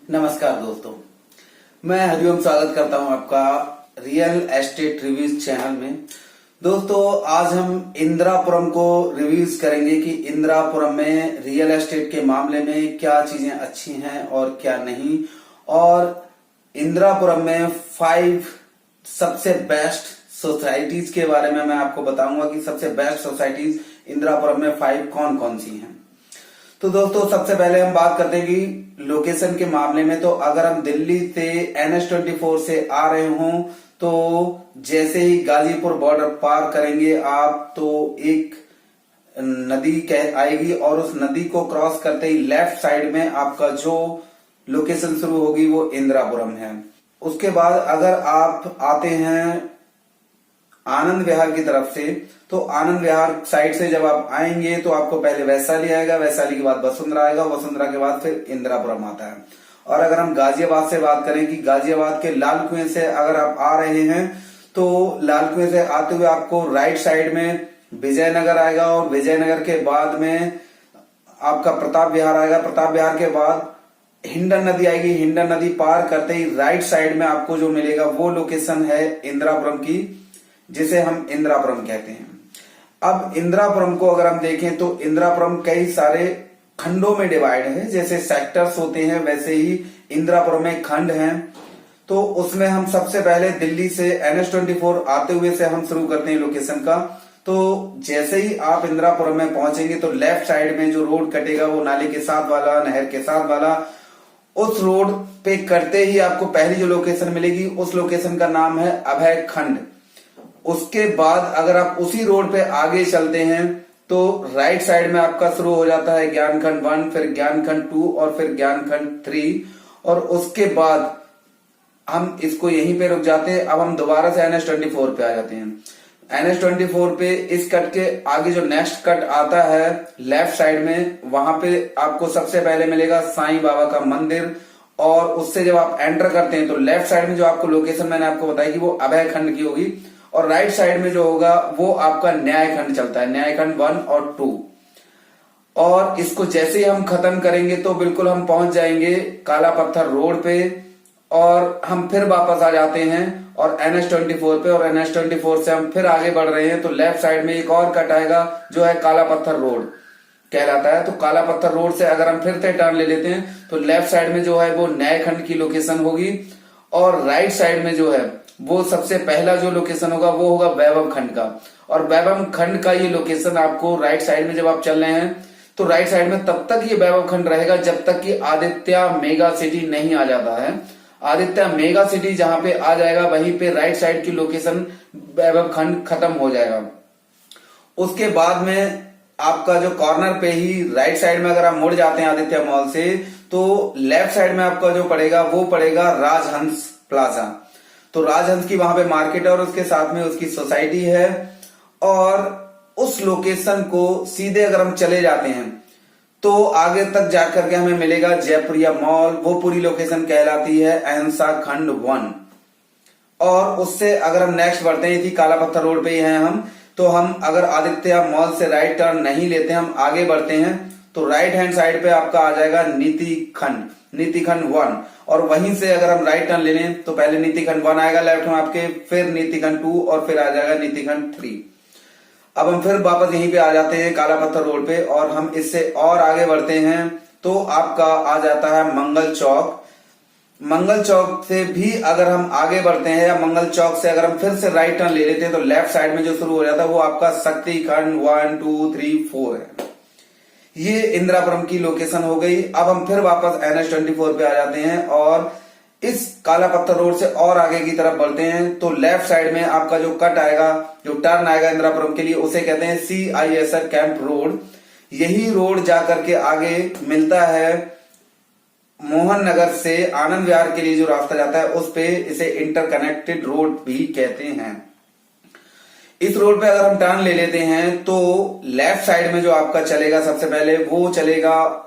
नमस्कार दोस्तों, मैं हरिओम स्वागत करता हूं आपका रियल एस्टेट रिव्यूज चैनल में। दोस्तों, आज हम इंदिरापुरम को रिव्यूज करेंगे कि इंदिरापुरम में रियल एस्टेट के मामले में क्या चीजें अच्छी हैं और क्या नहीं, और इंदिरापुरम में 5 सबसे बेस्ट सोसाइटीज के बारे में मैं आपको बताऊंगा कि सबसे बेस्ट सोसाइटीज इंदिरापुरम में 5 कौन कौन सी हैं। तो दोस्तों, सबसे पहले हम बात करते हैं कि लोकेशन के मामले में। तो अगर हम दिल्ली से NH24 से आ रहे हों तो जैसे ही गाजीपुर बॉर्डर पार करेंगे आप तो एक नदी आएगी और उस नदी को क्रॉस करते ही लेफ्ट साइड में आपका जो लोकेशन शुरू होगी वो इंदिरापुरम है। उसके बाद अगर आप आते हैं आनंद विहार की तरफ से, तो आनंद विहार साइड से जब आप आएंगे तो आपको पहले वैशाली आएगा, वैशाली के बाद वसुंधरा आएगा, वसुंधरा के बाद फिर इंदिरापुरम आता है। और अगर हम गाजियाबाद से बात करें कि गाजियाबाद के लाल कुएं से अगर आप आ रहे हैं तो लाल कुएं से आते हुए आपको राइट साइड में विजयनगर आएगा और विजयनगर के बाद में आपका प्रताप विहार आएगा। प्रताप विहार के बाद हिंडन नदी आएगी। हिंडन नदी पार करते ही राइट साइड में आपको जो मिलेगा वो लोकेशन है इंदिरापुरम की, जिसे हम इंदिरापुरम कहते हैं। अब इंदिरापुरम को अगर हम देखें तो इंदिरापुरम कई सारे खंडों में डिवाइड है। जैसे सेक्टर्स होते हैं वैसे ही इंदिरापुरम में खंड हैं। तो उसमें हम सबसे पहले दिल्ली से NH24 आते हुए से हम शुरू करते हैं लोकेशन का। तो जैसे ही आप इंदिरापुरम में पहुंचेंगे तो लेफ्ट साइड में जो रोड कटेगा वो नाले के साथ वाला, नहर के साथ वाला, उस रोड पे करते ही आपको पहली जो लोकेशन मिलेगी उस लोकेशन का नाम है अभय खंड। उसके बाद अगर आप उसी रोड पे आगे चलते हैं तो राइट साइड में आपका शुरू हो जाता है ज्ञानखंड 1, फिर ज्ञानखंड 2 और फिर ज्ञानखंड 3। और उसके बाद हम इसको यहीं पे रुक जाते हैं। अब हम दोबारा से NH24 पे आ जाते हैं। NH24 पे इस कट के आगे जो नेक्स्ट कट आता है लेफ्ट साइड में, वहां पे आपको सबसे पहले मिलेगा साईं बाबा का मंदिर। और उससे जब आप एंटर करते हैं तो लेफ्ट साइड में जो आपको लोकेशन मैंने आपको बताई कि वो अभय खंड की होगी, और राइट साइड में जो होगा वो आपका न्याय खंड चलता है, न्याय खंड 1 और 2। और इसको जैसे ही हम खत्म करेंगे तो बिल्कुल हम पहुंच जाएंगे काला पत्थर रोड पे, और हम फिर वापस आ जाते हैं और NH24 पे, और NH24 से हम फिर आगे बढ़ रहे हैं तो लेफ्ट साइड में एक और कट आएगा जो है काला पत्थर रोड कहलाता है। तो काला पत्थर रोड से अगर हम फिर से टर्न ले लेते हैं तो लेफ्ट साइड में जो है वो न्याय खंड की लोकेशन होगी, और राइट साइड में जो है वो सबसे पहला जो लोकेशन होगा वो होगा वैभव खंड का। और वैभव खंड का ये लोकेशन आपको राइट साइड में जब आप चल रहे हैं तो राइट साइड में तब तक ये वैभव खंड रहेगा जब तक कि आदित्य मेगा सिटी नहीं आ जाता है। आदित्य मेगा सिटी जहां पे आ जाएगा वहीं पे राइट साइड की लोकेशन वैभव खंड खत्म हो जाएगा। उसके बाद में आपका जो कॉर्नर पे ही राइट साइड में अगर आप मुड़ जाते हैं आदित्य मॉल से तो लेफ्ट साइड में आपका जो पड़ेगा वो पड़ेगा राजहंस प्लाजा। तो राजहंस की वहां पे मार्केट है और उसके साथ में उसकी सोसाइटी है। और उस लोकेशन को सीधे अगर हम चले जाते हैं तो आगे तक जाकर के हमें मिलेगा जयपुरिया मॉल। वो पूरी लोकेशन कहलाती है अहिंसा खंड 1। और उससे अगर हम नेक्स्ट बढ़ते हैं, थी काला पत्थर रोड पे ही हैं हम, तो हम अगर आदित्य मॉल से राइट टर्न नहीं लेते, हम आगे बढ़ते हैं तो राइट हैंड साइड पे आपका आ जाएगा नीति खंड 1। और वहीं से अगर हम राइट टर्न ले लें तो पहले नीति खंड 1 आएगा लेफ्ट में आपके, फिर नीति खंड 2 और फिर आ जाएगा नीति खंड 3। अब हम फिर वापस यहीं पे आ जाते हैं काला पत्थर रोड पे, और हम इससे और आगे बढ़ते हैं तो आपका आ जाता है मंगल चौक। मंगल चौक से भी अगर हम आगे बढ़ते हैं, या मंगल चौक से अगर हम फिर से राइट टर्न ले लेते हैं तो लेफ्ट साइड में जो शुरू हो जाता है वो आपका शक्ति खंड 1, 2, 3, 4 है। ये इंदिरापुरम की लोकेशन हो गई। अब हम फिर वापस NH24 पे आ जाते हैं और इस काला पत्थर रोड से और आगे की तरफ बढ़ते हैं तो लेफ्ट साइड में आपका जो कट आएगा, जो टर्न आएगा इंदिरापुरम के लिए, उसे कहते हैं CISR कैंप रोड। यही रोड जाकर के आगे मिलता है मोहन नगर से आनंद विहार के लिए जो रास्ता जाता है उस पे, इसे इंटरकनेक्टेड रोड भी कहते हैं। इस रोड पे अगर हम टर्न ले लेते हैं तो लेफ्ट साइड में जो आपका चलेगा सबसे पहले वो चलेगा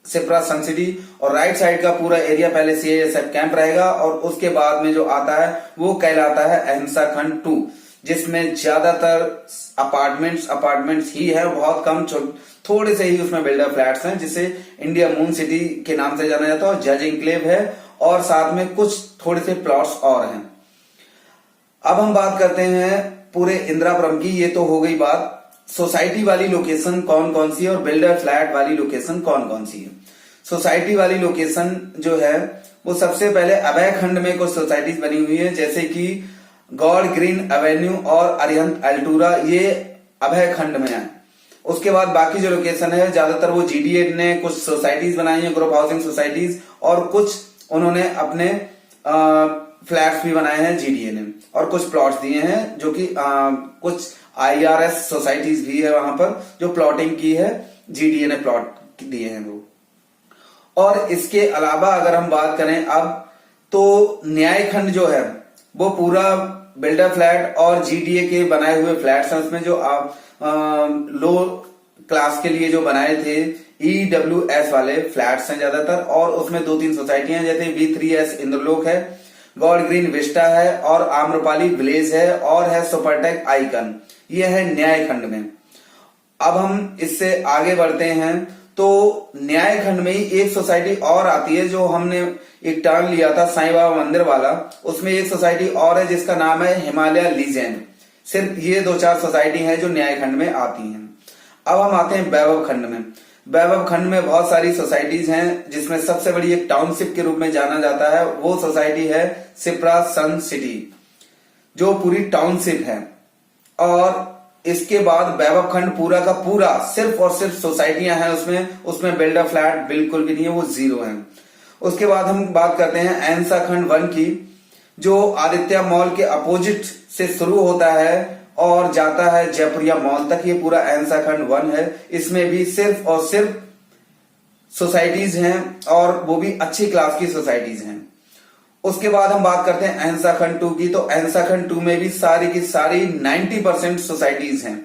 सिप्रा सन सिटी, और राइट साइड का पूरा एरिया पहले CISR कैंप रहेगा, और उसके बाद में जो आता है वो कहलाता है अहिंसा खंड 2, जिसमें ज्यादातर अपार्टमेंट्स ही है, बहुत कम थोड़े से ही उसमें बिल्डर फ्लैट्स हैं, जिसे इंडिया मून सिटी के नाम से जाना जाता है, और जज इंक्लेव है, और साथ में कुछ थोड़े से प्लॉट्स और हैं। अब हम बात करते हैं पूरे इंदिरापुरम की। ये तो हो गई बात सोसाइटी वाली लोकेशन कौन कौन सी है और बिल्डर फ्लैट वाली लोकेशन कौन कौन सी है। सोसाइटी वाली लोकेशन जो है वो सबसे पहले अभय खंड में कुछ सोसाइटीज बनी हुई है, जैसे कि गॉड ग्रीन एवेन्यू और अरिहंत अल्टूरा, ये अभय खंड में है। उसके बाद बाकी जो लोकेशन है ज्यादातर वो जीडीए ने कुछ सोसाइटीज बनाई है, ग्रुप हाउसिंग सोसाइटीज, और कुछ उन्होंने अपने फ्लैट्स भी बनाए हैं जीडीए ने, और कुछ प्लॉट्स दिए हैं जो कि कुछ आईआरएस सोसाइटीज भी है वहां पर जो प्लॉटिंग की है, जीडीए ने प्लॉट दिए हैं वो। और इसके अलावा अगर हम बात करें अब, तो न्याय खंड जो है वो पूरा बिल्डर फ्लैट और जीडीए के बनाए हुए फ्लैट्स हैं। उसमें जो आप लो क्लास के लिए जो बनाए थे ईडब्ल्यूएस वाले फ्लैट्स हैं ज्यादातर, और उसमें 2-3 सोसाइटियां जैसे V3S इंद्रलोक है, गॉड ग्रीन विस्टा है, और आम्रपाली विलेज है, और है सुपरटेक आइकन। ये है न्याय खंड में। अब हम इससे आगे बढ़ते हैं तो न्याय खंड में ही एक सोसाइटी और आती है जो हमने एक टर्न लिया था साईं बाबा मंदिर वाला, उसमें एक सोसाइटी और है जिसका नाम है हिमालय लीजेंड। सिर्फ ये 2-4 सोसाइटी हैं जो न्याय खंड में आती हैं। अब हम आते हैं वैभव खंड में। वैभव खंड में बहुत सारी सोसाइटीज हैं, जिसमें सबसे बड़ी एक टाउनशिप के रूप में जाना जाता है, वो सोसाइटी है सिप्रा सन सिटी, जो पूरी टाउनशिप है। और इसके बाद वैभव खंड पूरा का पूरा सिर्फ और सिर्फ सोसाइटियां हैं उसमें बिल्डर फ्लैट बिल्कुल भी नहीं है, वो 0 है। उसके बाद हम बात करते हैं एनसा खंड 1 की, जो आदित्य मॉल के अपोजिट से शुरू होता है और जाता है जयपुरिया मॉल तक। ये पूरा एनसा खंड 1 है। इसमें भी सिर्फ और सिर्फ सोसाइटीज हैं, और वो भी अच्छी क्लास की सोसाइटीज हैं। उसके बाद हम बात करते हैं अहिंसा खंड 2 की, तो अहिंसा खंड 2 में भी सारी की सारी 90% सोसाइटीज हैं।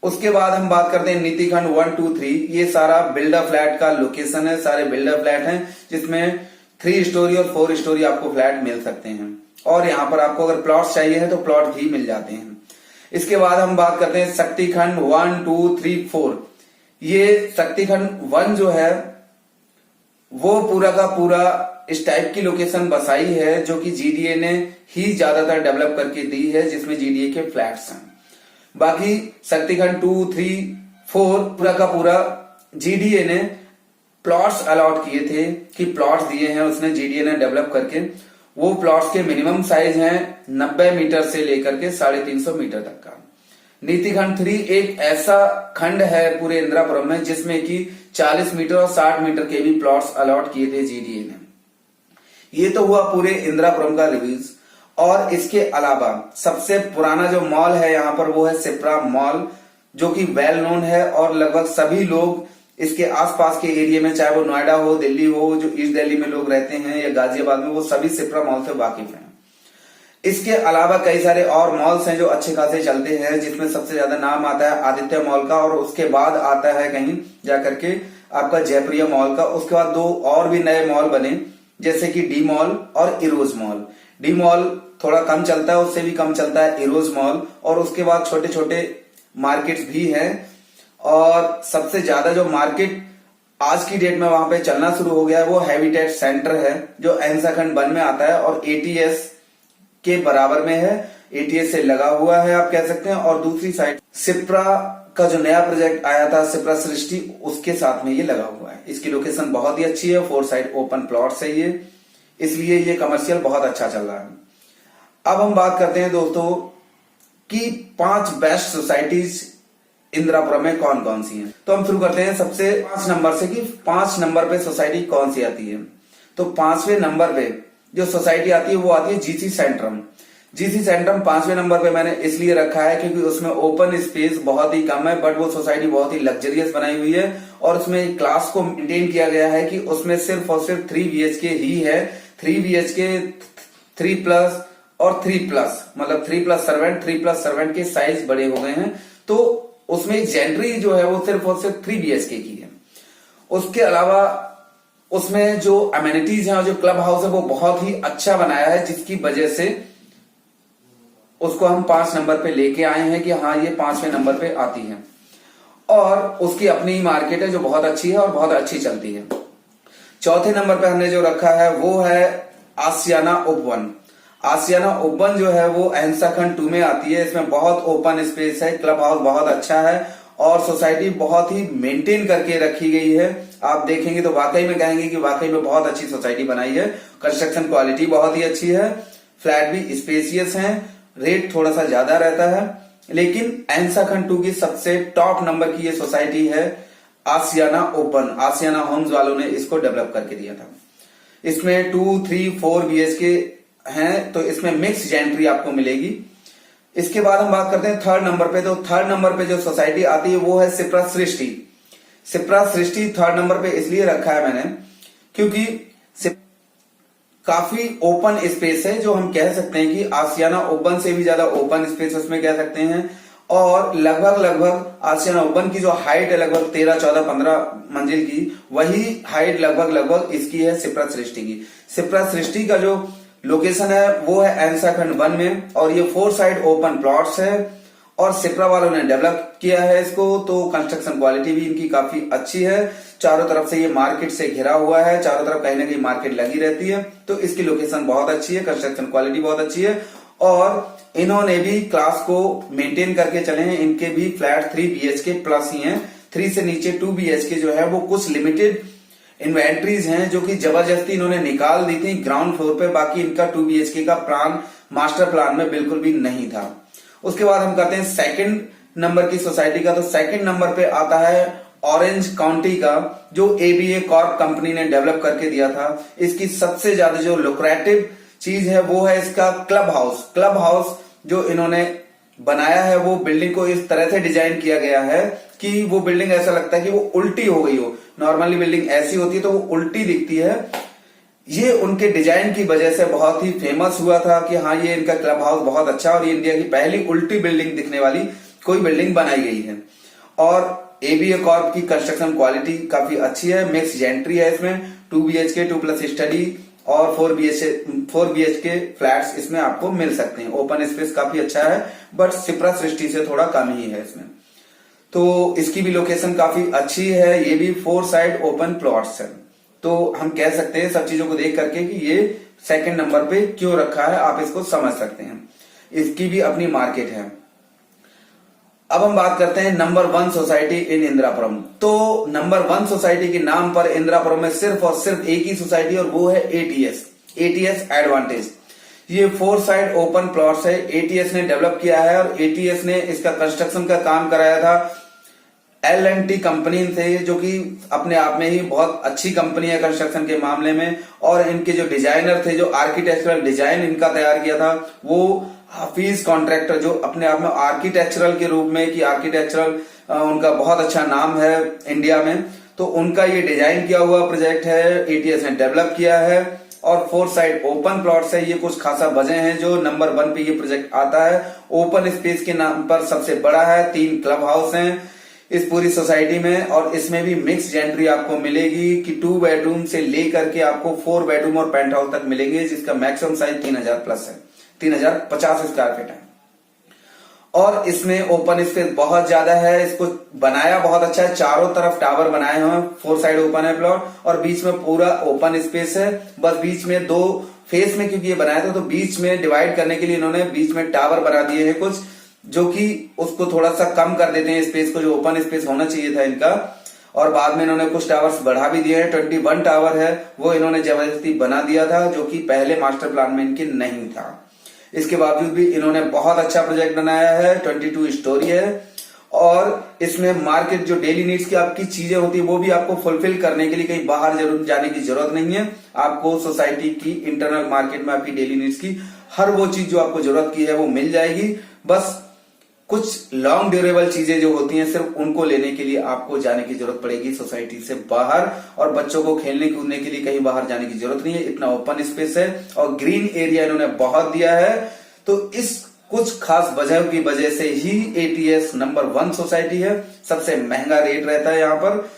उसके बाद हम बात करते हैं नीति खंड 1, 2, 3। ये सारा बिल्डर फ्लैट का लोकेशन है, सारे बिल्डर फ्लैट हैं, जिसमें 3 स्टोरी और 4 स्टोरी आपको फ्लैट मिल सकते हैं, और यहाँ पर आपको अगर प्लॉट चाहिए है तो प्लॉट भी मिल जाते हैं। इसके बाद हम बात करते हैं शक्ति खंड 1, 2, 3, 4। ये शक्ति खंड 1 जो है वो पूरा का पूरा इस टाइप की लोकेशन बसाई है, जो कि जीडीए ने ही ज्यादातर डेवलप करके दी है, जिसमें जीडीए के फ्लैट्स हैं। बाकी शक्तिखंड 2, 3, 4 पूरा का पूरा जीडीए ने प्लॉट्स अलॉट किए थे, कि प्लॉट्स दिए हैं उसने जीडीए ने डेवलप करके। वो प्लॉट्स के मिनिमम साइज हैं 90 मीटर से लेकर के 350 मीटर तक का। नीति खंड 3 एक ऐसा खंड है पूरे इंदिरापुरम में जिसमें कि 40 मीटर और 60 मीटर के भी प्लॉट्स अलॉट किए थे जीडीए ने। ये तो हुआ पूरे इंदिरापुरम का रिव्यूज। और इसके अलावा सबसे पुराना जो मॉल है यहाँ पर वो है सिप्रा मॉल, जो कि वेल नोन है, और लगभग सभी लोग इसके आसपास के एरिया में, चाहे वो नोएडा हो, दिल्ली हो, जो ईस्ट दिल्ली में लोग रहते हैं, या गाजियाबाद में, वो सभी सिप्रा मॉल से वाकिफ हैं। इसके अलावा कई सारे और मॉल्स हैं जो अच्छे खासे चलते हैं, जिसमें सबसे ज्यादा नाम आता है आदित्य मॉल का, और उसके बाद आता है कहीं जाकर के आपका जयपुरिया मॉल का। उसके बाद 2 और भी नए मॉल बने, जैसे कि डी मॉल और इरोज मॉल। डी मॉल थोड़ा कम चलता है, उससे भी कम चलता है इरोज मॉल। और उसके बाद छोटे छोटे मार्केट्स भी हैं, और सबसे ज्यादा जो मार्केट आज की डेट में वहां पे चलना शुरू हो गया है वो हैबिटेट सेंटर है, जो अहिंसा खंड 1 में आता है और एटीएस के बराबर में है, एटीएस से लगा हुआ है आप कह सकते हैं। और दूसरी साइड सिप्रा का जो नया प्रोजेक्ट आया था सिप्रा सृष्टि, उसके साथ में ये लगा हुआ है। इसकी लोकेशन बहुत ही अच्छी है, 4 साइड ओपन प्लॉट्स है ये, इसलिए ये कमर्शियल बहुत अच्छा चल रहा है। अब हम बात करते हैं दोस्तों कि 5 बेस्ट सोसाइटीज इंदिरापुरम में कौन कौन सी हैं। तो हम शुरू करते हैं सबसे 5 नंबर से, कि 5 नंबर पे सोसाइटी कौन सी आती है। तो 5वें नंबर पे जो सोसाइटी आती है वो आती है जीसी सेंट्रम। जीसी सेंट्रम 5वें नंबर पे मैंने इसलिए रखा है क्योंकि उसमें ओपन स्पेस बहुत ही कम है, बट वो सोसाइटी बहुत ही लग्जरियस बनाई हुई है, और उसमें क्लास को मेंटेन किया गया है कि उसमें सिर्फ और सिर्फ 3 BHK ही है। 3 BHK 3+ और 3+, मतलब 3+ सर्वेंट, 3+ सर्वेंट के साइज बड़े हो गए हैं, तो उसमें जेंट्री जो है वो सिर्फ और सिर्फ 3 BHK की है। उसके अलावा उसमें जो अमेनिटीज हैं, जो क्लब हाउस है, वो बहुत ही अच्छा बनाया है, जिसकी वजह से उसको हम 5 नंबर पे लेके आए हैं कि हाँ ये 5वें नंबर पे आती है। और उसकी अपनी मार्केट है जो बहुत अच्छी है और बहुत अच्छी चलती है। चौथे नंबर पे हमने जो रखा है वो है आसियाना ओपन। आसियाना ओपन जो है वो अहिंसा खंड 2 में आती है। इसमें बहुत ओपन स्पेस है, क्लब हाउस बहुत अच्छा है और सोसाइटी बहुत ही मेंटेन करके रखी गई है। आप देखेंगे तो वाकई में कहेंगे कि वाकई में बहुत अच्छी सोसाइटी बनाई है। कंस्ट्रक्शन क्वालिटी बहुत ही अच्छी है, फ्लैट भी स्पेसियस हैं, रेट थोड़ा सा ज्यादा रहता है, लेकिन अहिंसा खंड 2 की सबसे टॉप नंबर की ये सोसाइटी है आसियाना ओपन। आसियाना होम्स वालों ने इसको डेवलप करके दिया था। इसमें 2, 3, 4 BHK हैं, तो इसमें मिक्स जेंट्री आपको मिलेगी। इसके बाद हम बात करते हैं थर्ड नंबर पे। तो थर्ड नंबर पे जो सोसाइटी आती है वो है सिप्रा सृष्टि। सिप्रा सृष्टि थर्ड नंबर पे इसलिए रखा है मैंने क्योंकि काफी ओपन स्पेस है, जो हम कह सकते हैं कि आसियाना ओपन से भी ज्यादा ओपन स्पेस उसमें कह सकते हैं। और लगभग आसियाना ओपन की जो हाइट है लगभग 13, 14, 15 मंजिल की, वही हाइट लगभग इसकी है सिप्रा सृष्टि की। सिप्रा सृष्टि का जो लोकेशन है वो है अहिंसा खंड 1 में और ये 4 साइड ओपन प्लॉट्स है और सिप्रा वालों ने डेवलप किया है इसको। तो कंस्ट्रक्शन क्वालिटी भी इनकी काफी अच्छी है। चारों तरफ से ये मार्केट से घिरा हुआ है, चारों तरफ कहीं ना कहीं मार्केट लगी रहती है, तो इसकी लोकेशन बहुत अच्छी है, कंस्ट्रक्शन क्वालिटी बहुत अच्छी है और इन्होंने भी क्लास को मेंटेन करके चले हैं। इनके भी फ्लैट 3 BHK प्लस ही हैं। 3 से नीचे 2 BHK जो है वो कुछ लिमिटेड इन्वेंट्रीज हैं जो कि जबरदस्ती इन्होंने निकाल दी थी ग्राउंड फ्लोर पे। बाकी इनका 2 BHK का प्लान मास्टर प्लान में बिल्कुल भी नहीं था। उसके बाद हम करते हैं सेकंड नंबर की सोसाइटी का। तो सेकंड नंबर पे आता है ऑरेंज काउंटी का, जो ABA कॉर्प कंपनी ने डेवलप करके दिया था। इसकी सबसे ज्यादा जो लुक्रेटिव चीज है वो है इसका क्लब हाउस। क्लब हाउस जो इन्होंने बनाया है वो बिल्डिंग को इस तरह से डिजाइन किया गया है कि वो बिल्डिंग ऐसा लगता है कि वो उल्टी हो गई हो। नॉर्मली बिल्डिंग ऐसी होती है तो वो उल्टी दिखती है। ये उनके डिजाइन की वजह से बहुत ही फेमस हुआ था कि हाँ ये इनका क्लब हाउस बहुत अच्छा और ये इंडिया की पहली उल्टी बिल्डिंग दिखने वाली कोई बिल्डिंग बनाई गई है। और ABA कॉर्प की कंस्ट्रक्शन क्वालिटी काफी अच्छी है, मिक्स जेंट्री है इसमें, 2 BHK 2+ स्टडी और 4 BHK फ्लैट्स इसमें आपको मिल सकते हैं। ओपन स्पेस काफी अच्छा है बट सिप्रा सृष्टि से थोड़ा कम ही है इसमें। तो इसकी भी लोकेशन काफी अच्छी है, ये भी 4 साइड ओपन प्लॉट्स है। तो हम कह सकते हैं सब चीजों को देख करके कि ये सेकंड नंबर पे क्यों रखा है, आप इसको समझ सकते हैं। इसकी भी अपनी मार्केट है। अब हम बात करते हैं नंबर 1 सोसाइटी इन इंदिरापुरम। तो नंबर 1 सोसाइटी के नाम पर इंदिरापुरम में सिर्फ और सिर्फ एक ही सोसाइटी और वो है ATS एडवांटेज। ये 4 साइड ओपन प्लॉट्स है, ATS ने डेवलप किया है और ATS ने इसका कंस्ट्रक्शन का काम कराया था L&T कंपनी से, जो कि अपने आप में ही बहुत अच्छी कंपनी है कंस्ट्रक्शन के मामले में। और इनके जो डिजाइनर थे, जो आर्किटेक्चरल डिजाइन इनका तैयार किया था, वो हाफिज कॉन्ट्रैक्टर, जो अपने आप में आर्किटेक्चरल के रूप में कि आर्किटेक्चरल उनका बहुत अच्छा नाम है इंडिया में, तो उनका ये डिजाइन किया हुआ प्रोजेक्ट है, ATS ने डेवलप किया है। और 4 साइड ओपन प्लॉट्स है, ये कुछ खासा वजह है जो नंबर 1 पे ये प्रोजेक्ट आता है। ओपन स्पेस के नाम पर सबसे बड़ा है, 3 क्लब हाउस हैं इस पूरी सोसाइटी में और इसमें भी मिक्स जेंट्री आपको मिलेगी कि 2 बेडरूम से लेकर के आपको 4 बेडरूम और पेंट हाउस तक मिलेंगे, जिसका मैक्सिमम साइज 3000 प्लस है, 3050 स्क्वायर फीट है। और इसमें ओपन स्पेस बहुत ज्यादा है, इसको बनाया बहुत अच्छा है, चारों तरफ टावर बनाए हुए हैं, 4 साइड ओपन है प्लॉट और बीच में पूरा ओपन स्पेस है। बस बीच में 2 फेस में क्योंकि ये बनाया था तो बीच में डिवाइड करने के लिए इन्होंने बीच में टावर बना दिए हैं कुछ, जो कि उसको थोड़ा सा कम कर देते हैं स्पेस को, जो ओपन स्पेस होना चाहिए था इनका। और बाद में इन्होंने कुछ टावर्स बढ़ा भी दिए हैं, 21 टावर है वो इन्होंने जबरदस्ती बना दिया था, जो कि पहले मास्टर प्लान में इनके नहीं था। इसके बावजूद भी इन्होंने बहुत अच्छा प्रोजेक्ट बनाया है, 22 स्टोरी है और इसमें मार्केट जो डेली नीड्स की आपकी चीजें होती है वो भी आपको फुलफिल करने के लिए कहीं बाहर जरूर जाने की जरूरत नहीं है। आपको सोसाइटी की इंटरनल मार्केट में आपकी डेली नीड्स की हर वो चीज जो आपको जरूरत की है वो मिल जाएगी। बस कुछ लॉन्ग ड्यूरेबल चीजें जो होती हैं सिर्फ उनको लेने के लिए आपको जाने की जरूरत पड़ेगी सोसाइटी से बाहर, और बच्चों को खेलने कूदने के लिए कहीं बाहर जाने की जरूरत नहीं है, इतना ओपन स्पेस है और ग्रीन एरिया इन्होंने बहुत दिया है। तो इस कुछ खास वजह की वजह से ही ATS नंबर 1 सोसाइटी है, सबसे महंगा रेट रहता है यहाँ पर।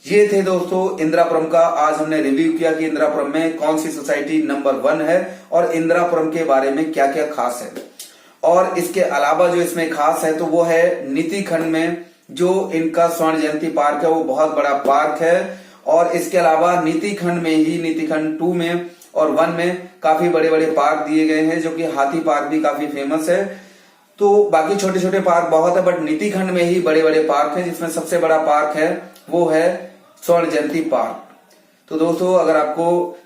ये थे दोस्तों इंदिरापुरम का, आज हमने रिव्यू किया कि इंदिरापुरम में कौन सी सोसाइटी नंबर 1 है और इंदिरापुरम के बारे में क्या क्या खास है। और इसके अलावा जो इसमें खास है तो वो है नीति खंड में जो इनका स्वर्ण जयंती पार्क है वो बहुत बड़ा पार्क है। और इसके अलावा नीति खंड में ही, नीति खंड 2 में और 1 में काफी बड़े बड़े पार्क दिए गए हैं, जो कि हाथी पार्क भी काफी फेमस है। तो बाकी छोटे छोटे पार्क बहुत है, बट नीति खंड में ही बड़े बड़े पार्क है, जिसमें सबसे बड़ा पार्क है वो है स्वर्ण जयंती पार्क। तो दोस्तों, अगर आपको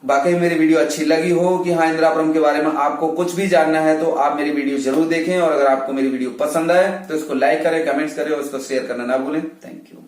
वाकई मेरी वीडियो अच्छी लगी हो कि हाँ इंदिरापुरम के बारे में आपको कुछ भी जानना है, तो आप मेरी वीडियो जरूर देखें। और अगर आपको मेरी वीडियो पसंद आए तो इसको लाइक करें, कमेंट्स करें और इसको शेयर करना ना भूलें। Thank you.